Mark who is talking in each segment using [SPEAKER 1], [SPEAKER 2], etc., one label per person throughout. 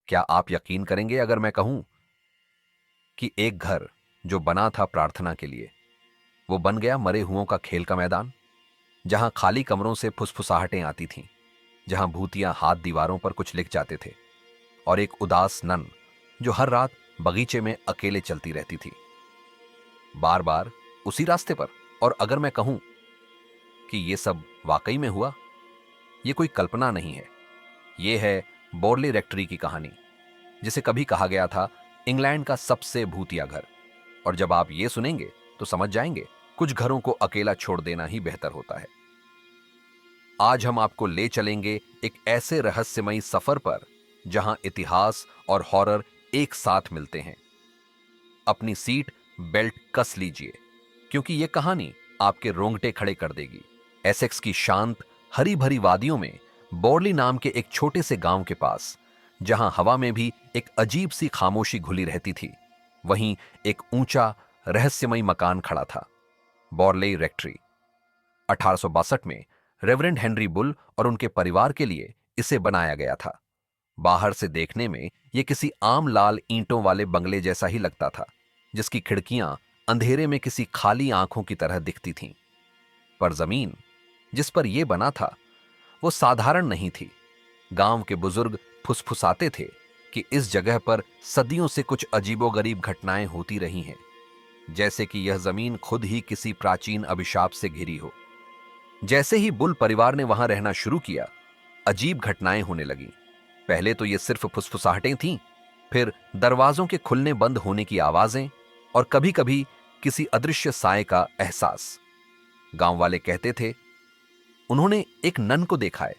[SPEAKER 1] क्या आप यकीन करेंगे अगर मैं कहूं कि एक घर जो बना था प्रार्थना के लिए, वो बन गया मरे हुओं का खेल का मैदान, जहां खाली कमरों से फुसफुसाहटें आती थीं, जहां भूतियां हाथ दीवारों पर कुछ लिख जाते थे, और एक उदास नन जो हर रात बगीचे में अकेले चलती रहती थी, बार बार उसी रास्ते पर। और अगर मैं कहूं कि ये सब वाकई में हुआ, ये कोई कल्पना नहीं है, ये है बोरली रेक्टरी की कहानी, जिसे कभी कहा गया था इंग्लैंड का सबसे भूतिया घर। और जब आप ये सुनेंगे तो समझ जाएंगे, कुछ घरों को अकेला छोड़ देना ही बेहतर होता है। आज हम आपको ले चलेंगे एक ऐसे रहस्यमयी सफर पर जहां इतिहास और हॉरर एक साथ मिलते हैं। अपनी सीट बेल्ट कस लीजिए, क्योंकि यह कहानी आपके रोंगटे खड़े कर देगी। एसेक्स की शांत हरी भरी वादियों में, बोरली नाम के एक छोटे से गांव के पास, जहां हवा में भी एक अजीब सी खामोशी घुली रहती थी, वहीं एक ऊंचा रहस्यमयी मकान खड़ा था, बॉरले रेक्ट्री। 1862 में रेवरेंड हेनरी बुल और उनके परिवार के लिए इसे बनाया गया था। बाहर से देखने में यह किसी आम लाल ईंटों वाले बंगले जैसा ही लगता था, जिसकी खिड़कियां अंधेरे में किसी खाली आंखों की तरह दिखती थीं। पर जमीन जिस पर यह बना था, वो साधारण नहीं थी। गांव के बुजुर्ग फुसफुसाते थे कि इस जगह पर सदियों से कुछ अजीबोगरीब घटनाएं होती रही हैं, जैसे कि यह जमीन खुद ही किसी प्राचीन अभिशाप से घिरी हो। जैसे ही बुल परिवार ने वहां रहना शुरू किया, अजीब घटनाएं होने लगीं। पहले तो ये सिर्फ फुसफुसाहटें थीं, फिर दरवाजों के खुलने बंद होने की आवाजें, और कभी कभी किसी अदृश्य साए का एहसास। गांव वाले कहते थे उन्होंने एक नन को देखा है,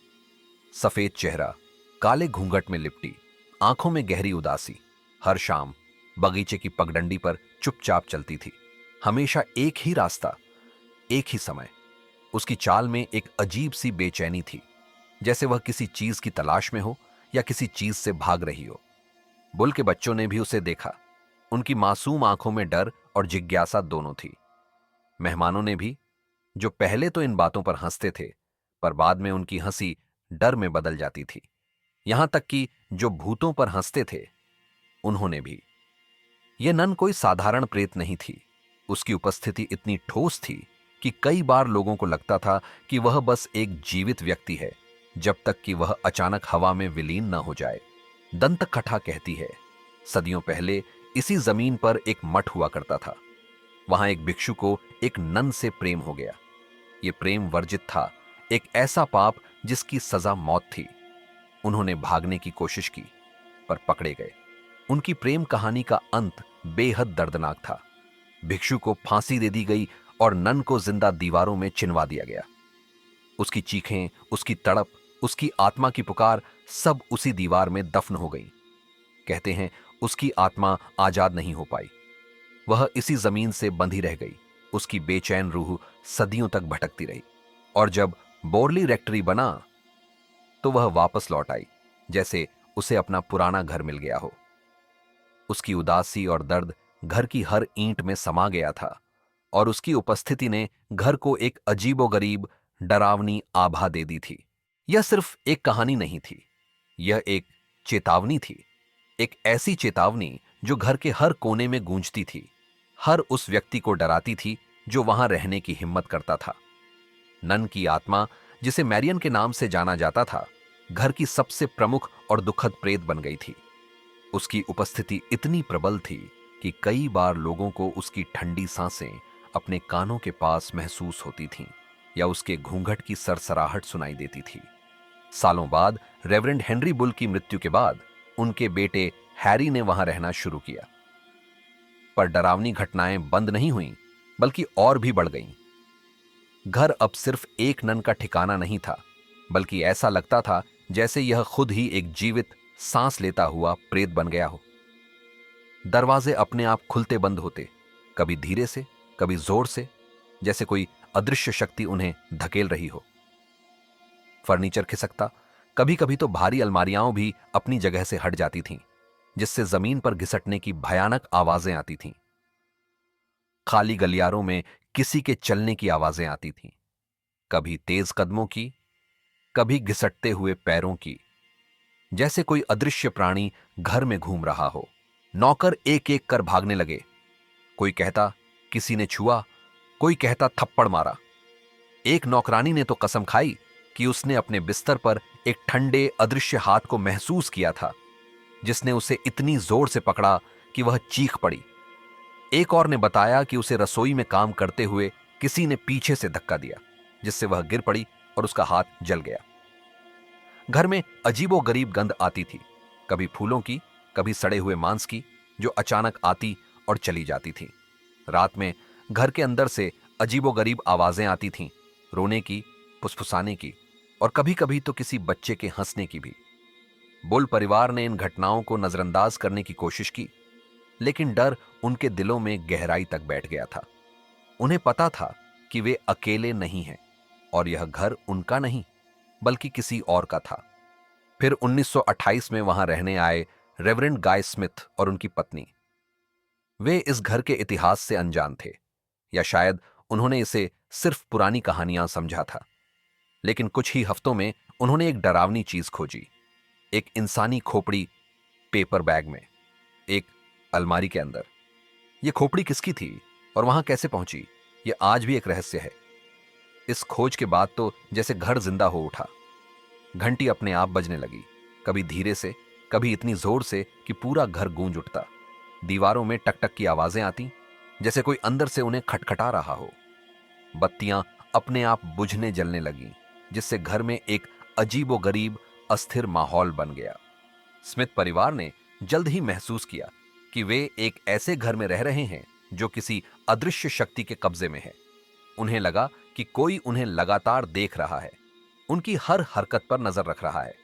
[SPEAKER 1] सफेद चेहरा, काले घूंघट में लिपटी, आंखों में गहरी उदासी। हर शाम बगीचे की पगडंडी पर चुपचाप चलती थी, हमेशा एक ही रास्ता, एक ही समय। उसकी चाल में एक अजीब सी बेचैनी थी, जैसे वह किसी चीज की तलाश में हो या किसी चीज से भाग रही हो। बुल के बच्चों ने भी उसे देखा। उनकी मासूम आंखों में डर और जिज्ञासा दोनों थी। मेहमानों ने भी, जो पहले तो इन बातों पर हंसते थे, पर बाद में उनकी हंसी डर में बदल जाती थी। यहां तक कि जो भूतों पर हंसते थे, उन्होंने भी। यह नन कोई साधारण प्रेत नहीं थी। उसकी उपस्थिति इतनी ठोस थी कि कई बार लोगों को लगता था कि वह बस एक जीवित व्यक्ति है, जब तक कि वह अचानक हवा में विलीन न हो जाए। दंतकथा कहती है, सदियों पहले इसी जमीन पर एक मठ हुआ करता था। वहां एक भिक्षु को एक नन से प्रेम हो गया। यह प्रेम वर्जित था, एक ऐसा पाप जिसकी सजा मौत थी। उन्होंने भागने की कोशिश की, पर पकड़े गए। उनकी प्रेम कहानी का अंत बेहद दर्दनाक था। भिक्षु को फांसी दे दी गई और नन को जिंदा दीवारों में चिनवा दिया गया। उसकी चीखें, उसकी तड़प, उसकी आत्मा की पुकार सब उसी दीवार में दफन हो गई। कहते हैं उसकी आत्मा आजाद नहीं हो पाई, वह इसी जमीन से बंधी रह गई। उसकी बेचैन रूह सदियों तक भटकती रही, और जब बोरली रेक्टरी बना तो वह वापस लौट आई, जैसे उसे अपना पुराना घर मिल गया हो। उसकी उदासी और दर्द घर की हर ईंट में समा गया था, और उसकी उपस्थिति ने घर को एक अजीबोगरीब डरावनी आभा दे दी थी। यह सिर्फ एक कहानी नहीं थी, यह एक चेतावनी थी। एक ऐसी चेतावनी जो घर के हर कोने में गूंजती थी, हर उस व्यक्ति को डराती थी जो वहां रहने की हिम्मत करता था। नन की आत्मा, जिसे मैरियन के नाम से जाना जाता था, घर की सबसे प्रमुख और दुखद प्रेत बन गई थी। उसकी उपस्थिति इतनी प्रबल थी कि कई बार लोगों को उसकी ठंडी सांसें अपने कानों के पास महसूस होती थीं, या उसके घूंघट की सरसराहट सुनाई देती थी। सालों बाद रेवरेंड हेनरी बुल की मृत्यु के बाद उनके बेटे हैरी ने वहां रहना शुरू किया। पर डरावनी घटनाएं बंद नहीं हुईं, बल्कि और भी बढ़ गईं। घर अब सिर्फ एक नन का ठिकाना नहीं था, बल्कि ऐसा लगता था जैसे यह खुद ही एक जीवित, सांस लेता हुआ प्रेत बन गया हो। दरवाजे अपने आप खुलते बंद होते, कभी धीरे से, कभी जोर से, जैसे कोई अदृश्य शक्ति उन्हें धकेल रही हो। फर्नीचर खिसकता, कभी कभी तो भारी अलमारियां भी अपनी जगह से हट जाती थीं, जिससे जमीन पर घिसटने की भयानक आवाजें आती थीं। खाली गलियारों में किसी के चलने की आवाजें आती थीं, कभी तेज कदमों की, कभी घिसटते हुए पैरों की। जैसे कोई अदृश्य प्राणी घर में घूम रहा हो। नौकर एक एक कर भागने लगे। कोई कहता किसी ने छुआ, कोई कहता थप्पड़ मारा। एक नौकरानी ने तो कसम खाई कि उसने अपने बिस्तर पर एक ठंडे अदृश्य हाथ को महसूस किया था, जिसने उसे इतनी जोर से पकड़ा कि वह चीख पड़ी। एक और ने बताया कि उसे रसोई में काम करते हुए किसी ने पीछे से धक्का दिया, जिससे वह गिर पड़ी और उसका हाथ जल गया। घर में अजीबोगरीब गंध आती थी, कभी फूलों की, कभी सड़े हुए मांस की, जो अचानक आती और चली जाती थी। रात में घर के अंदर से अजीबोगरीब आवाजें आती थीं, रोने की, फुसफुसाने की, और कभी कभी तो किसी बच्चे के हंसने की भी। बुल परिवार ने इन घटनाओं को नजरअंदाज करने की कोशिश की, लेकिन डर उनके दिलों में गहराई तक बैठ गया था। उन्हें पता था कि वे अकेले नहीं हैं और यह घर उनका नहीं बल्कि किसी और का था। फिर 1928 में वहां रहने आए रेवरेंड गाय स्मिथ और उनकी पत्नी। वे इस घर के इतिहास से अनजान थे, या शायद उन्होंने इसे सिर्फ पुरानी कहानियां समझा था। लेकिन कुछ ही हफ्तों में उन्होंने एक डरावनी चीज खोजी। एक इंसानी खोपड़ी पेपर बैग में, एक अलमारी के अंदर। यह खोपड़ी किसकी थी और वहां कैसे पहुंची, यह आज भी एक रहस्य है। इस खोज के बाद तो जैसे घर जिंदा हो उठा। घंटी अपने आप बजने लगी, कभी धीरे से, कभी इतनी जोर से कि पूरा घर गूंज उठता। दीवारों में टकटक की आवाजें आती, जैसे कोई अंदर से उन्हें खटखटा रहा हो। बत्तियां अपने आप बुझने जलने लगीं, जिससे घर में एक अजीबोगरीब अस्थिर माहौल बन गया। स्मिथ परिवार ने जल्द ही महसूस किया कि वे एक ऐसे घर में रह रहे हैं जो किसी अदृश्य शक्ति के कब्जे में है। उन्हें लगा कि कोई उन्हें लगातार देख रहा है, उनकी हर हरकत पर नजर रख रहा है।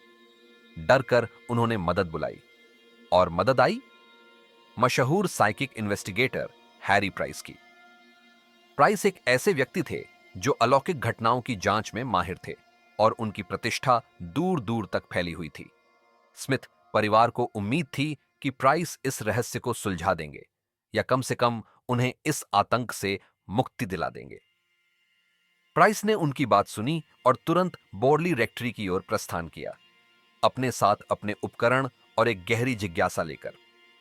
[SPEAKER 1] डर कर उन्होंने मदद बुलाई, और मदद आई मशहूर साइकिक इन्वेस्टिगेटर हैरी प्राइस की। प्राइस एक ऐसे व्यक्ति थे जो अलौकिक घटनाओं की जांच में माहिर थे, और उनकी प्रतिष्ठा दूर दूर तक फैली हुई थी। स्मिथ परिवार को उम्मीद थी कि प्राइस इस रहस्य को सुलझा देंगे, या कम से कम उन्हें इस आतंक से मुक्ति दिला देंगे। प्राइस ने उनकी बात सुनी और तुरंत बोरली रेक्टरी की ओर प्रस्थान किया, अपने साथ अपने उपकरण और एक गहरी जिज्ञासा लेकर।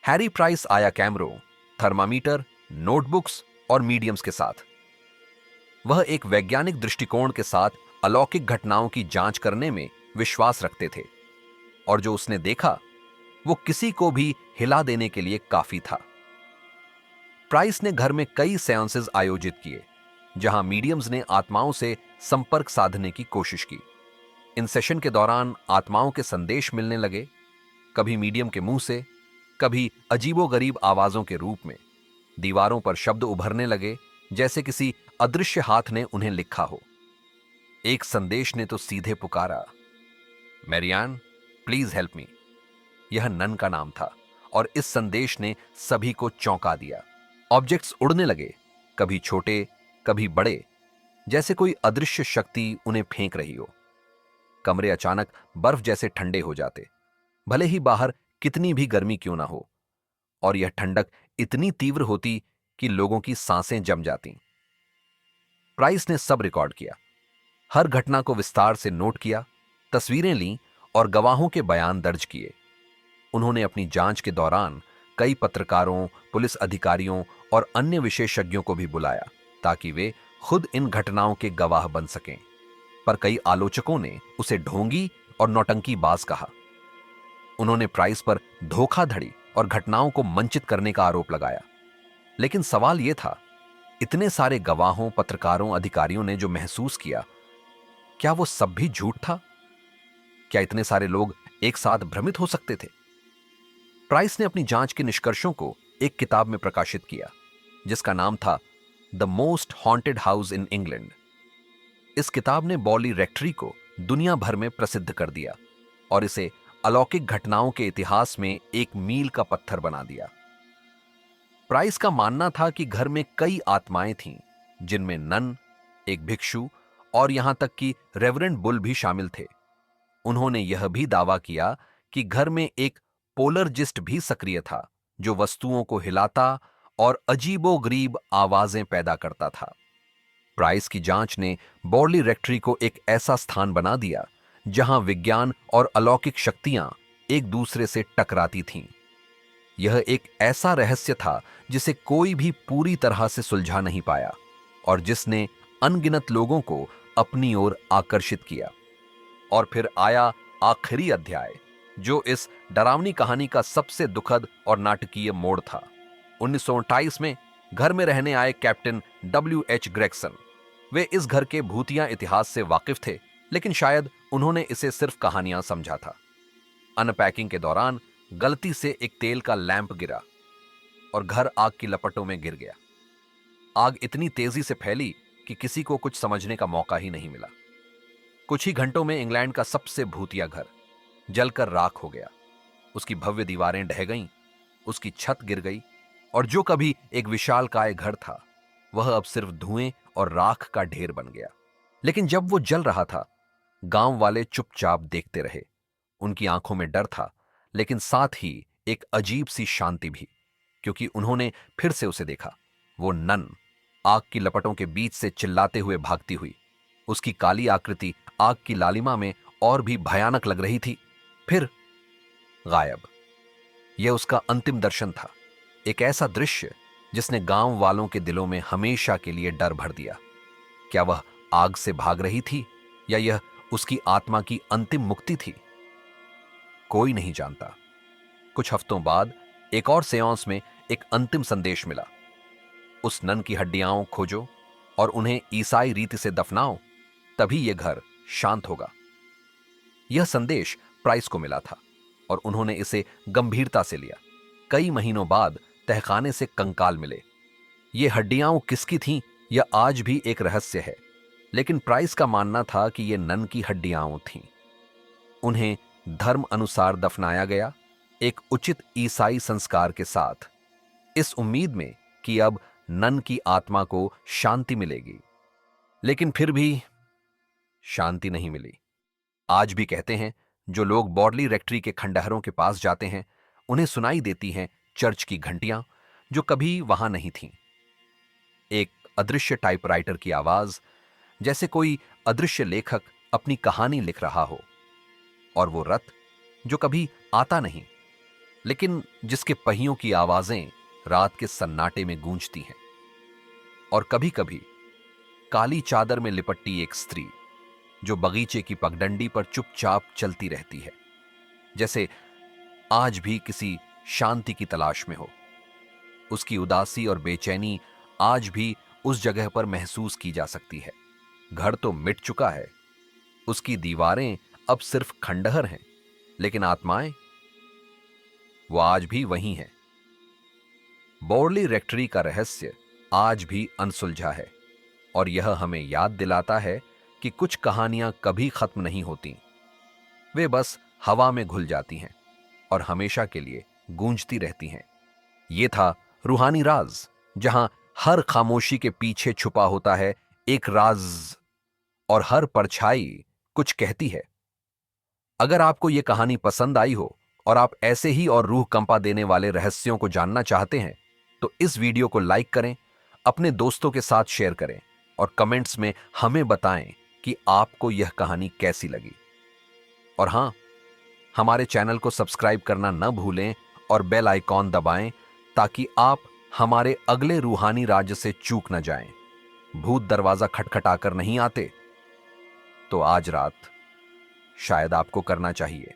[SPEAKER 1] हैरी प्राइस आया कैमरों, थर्मामीटर, नोटबुक्स और मीडियम्स के साथ। वह एक वैज्ञानिक दृष्टिकोण के साथ अलौकिक घटनाओं की जांच करने में विश्वास रखते थे, और जो उसने देखा वो किसी को भी हिला देने के लिए काफी था। प्राइस ने घर में कई सेंसेस आयोजित किए, जहां मीडियम्स ने आत्माओं से संपर्क साधने की कोशिश की। इन सेशन के दौरान आत्माओं के संदेश मिलने लगे, कभी मीडियम के मुंह से, कभी अजीबोगरीब आवाजों के रूप में। दीवारों पर शब्द उभरने लगे, जैसे किसी अदृश्य हाथ ने उन्हें लिखा हो। एक संदेश ने तो सीधे पुकारा, मैरियान प्लीज हेल्प मी। यह नन का नाम था, और इस संदेश ने सभी को चौंका दिया। ऑब्जेक्ट्स उड़ने लगे, कभी छोटे, कभी बड़े, जैसे कोई अदृश्य शक्ति उन्हें फेंक रही हो। कमरे अचानक बर्फ जैसे ठंडे हो जाते, भले ही बाहर कितनी भी गर्मी क्यों ना हो, और यह ठंडक इतनी तीव्र होती कि लोगों की सांसें जम जाती। प्राइस ने सब रिकॉर्ड किया, हर घटना को विस्तार से नोट किया, तस्वीरें लीं और गवाहों के बयान दर्ज किए। उन्होंने अपनी जांच के दौरान कई पत्रकारों, पुलिस अधिकारियों और अन्य विशेषज्ञों को भी बुलाया, ताकि वे खुद इन घटनाओं के गवाह बन सकें। पर कई आलोचकों ने उसे ढोंगी और नौटंकीबाज कहा। उन्होंने प्राइस पर धोखाधड़ी और घटनाओं को मंचित करने का आरोप लगाया। लेकिन सवाल यह था, इतने सारे गवाहों, पत्रकारों, अधिकारियों ने जो महसूस किया, क्या वो सब भी झूठ था? क्या इतने सारे लोग एक साथ भ्रमित हो सकते थे? प्राइस ने अपनी जांच के निष्कर्षों को एक किताब में प्रकाशित किया, जिसका नाम था the most haunted house in England. इस किताब ने बॉर्ली रेक्टरी को दुनिया भर में प्रसिद्ध कर दिया और इसे अलौकिक घटनाओं के इतिहास में एक मील का पत्थर बना दिया। प्राइस का मानना था कि घर में कई आत्माएं थीं, जिनमें नन, एक भिक्षु और यहां तक कि रेवरेंड बुल भी शामिल थे। उन्होंने यह भी दावा किया कि घर में एक पोलरजिस्ट भी सक्रिय था, जो वस्तुओं को हिलाता और अजीबोगरीब आवाजें पैदा करता था। प्राइस की जांच ने बॉर्ली रेक्टरी को एक ऐसा स्थान बना दिया जहां विज्ञान और अलौकिक शक्तियां एक दूसरे से टकराती थीं। यह एक ऐसा रहस्य था जिसे कोई भी पूरी तरह से सुलझा नहीं पाया और जिसने अनगिनत लोगों को अपनी ओर आकर्षित किया। और फिर आया आखिरी अध्याय, जो इस डरावनी कहानी का सबसे दुखद और नाटकीय मोड़ था। 1928 में घर में रहने आए कैप्टन W.H. ग्रेगसन। वे इस घर के भूतिया इतिहास से वाकिफ थे, लेकिन शायद उन्होंने इसे सिर्फ कहानियां समझा था। अनपैकिंग के दौरान गलती से एक तेल का लैंप गिरा और घर आग की लपटों में गिर गया। आग इतनी तेजी से फैली कि किसी को कुछ समझने का मौका ही नहीं मिला। कुछ ही घंटों में इंग्लैंड का सबसे भूतिया घर जलकर राख हो गया। उसकी भव्य दीवारें ढह गईं, उसकी छत गिर गई और जो कभी एक विशालकाय घर था वह अब सिर्फ धुएं और राख का ढेर बन गया। लेकिन जब वो जल रहा था, गांव वाले चुपचाप देखते रहे। उनकी आंखों में डर था, लेकिन साथ ही एक अजीब सी शांति भी, क्योंकि उन्होंने फिर से उसे देखा। वो नन आग की लपटों के बीच से चिल्लाते हुए भागती हुई। उसकी काली आकृति आग की लालिमा में और भी भयानक लग रही थी। फिर गायब। यह उसका अंतिम दर्शन था, एक ऐसा दृश्य जिसने गांव वालों के दिलों में हमेशा के लिए डर भर दिया। क्या वह आग से भाग रही थी या यह उसकी आत्मा की अंतिम मुक्ति थी? कोई नहीं जानता। कुछ हफ्तों बाद एक और सेयांस में एक अंतिम संदेश मिला। उस नन की हड्डियां खोजो और उन्हें ईसाई रीति से दफनाओ, तभी यह घर शांत होगा। यह संदेश प्राइस को मिला था और उन्होंने इसे गंभीरता से लिया। कई महीनों बाद तहखाने से कंकाल मिले। ये हड्डियां किसकी थीं यह आज भी एक रहस्य है, लेकिन प्राइस का मानना था कि ये नन की हड्डियां थीं। उन्हें धर्म अनुसार दफनाया गया, एक उचित ईसाई संस्कार के साथ, इस उम्मीद में कि अब नन की आत्मा को शांति मिलेगी। लेकिन फिर भी शांति नहीं मिली। आज भी कहते हैं, जो लोग बॉर्डली रेक्ट्री के खंडहरों के पास जाते हैं उन्हें सुनाई देती हैं चर्च की घंटियां जो कभी वहां नहीं थीं। एक अदृश्य टाइपराइटर की आवाज, जैसे कोई अदृश्य लेखक अपनी कहानी लिख रहा हो। और वो रथ जो कभी आता नहीं, लेकिन जिसके पहियों की आवाजें रात के सन्नाटे में गूंजती हैं। और कभी कभी काली चादर में लिपटी एक स्त्री जो बगीचे की पगडंडी पर चुपचाप चलती रहती है, जैसे आज भी किसी शांति की तलाश में हो। उसकी उदासी और बेचैनी आज भी उस जगह पर महसूस की जा सकती है। घर तो मिट चुका है, उसकी दीवारें अब सिर्फ खंडहर हैं, लेकिन आत्माएं वो आज भी वही हैं। बॉर्डली रेक्ट्री का रहस्य आज भी अनसुलझा है और यह हमें याद दिलाता है कि कुछ कहानियां कभी खत्म नहीं होती। वे बस हवा में घुल जाती हैं और हमेशा के लिए गूंजती रहती हैं। ये था रूहानी राज, जहां हर खामोशी के पीछे छुपा होता है एक राज और हर परछाई कुछ कहती है। अगर आपको यह कहानी पसंद आई हो और आप ऐसे ही और रूह कंपा देने वाले रहस्यों को जानना चाहते हैं, तो इस वीडियो को लाइक करें, अपने दोस्तों के साथ शेयर करें और कमेंट्स में हमें बताएं कि आपको यह कहानी कैसी लगी। और हां, हमारे चैनल को सब्सक्राइब करना न भूलें और बेल आइकॉन दबाएं ताकि आप हमारे अगले रूहानी राज्य से चूक न जाएं। भूत दरवाजा खटखटाकर नहीं आते, तो आज रात शायद आपको करना चाहिए।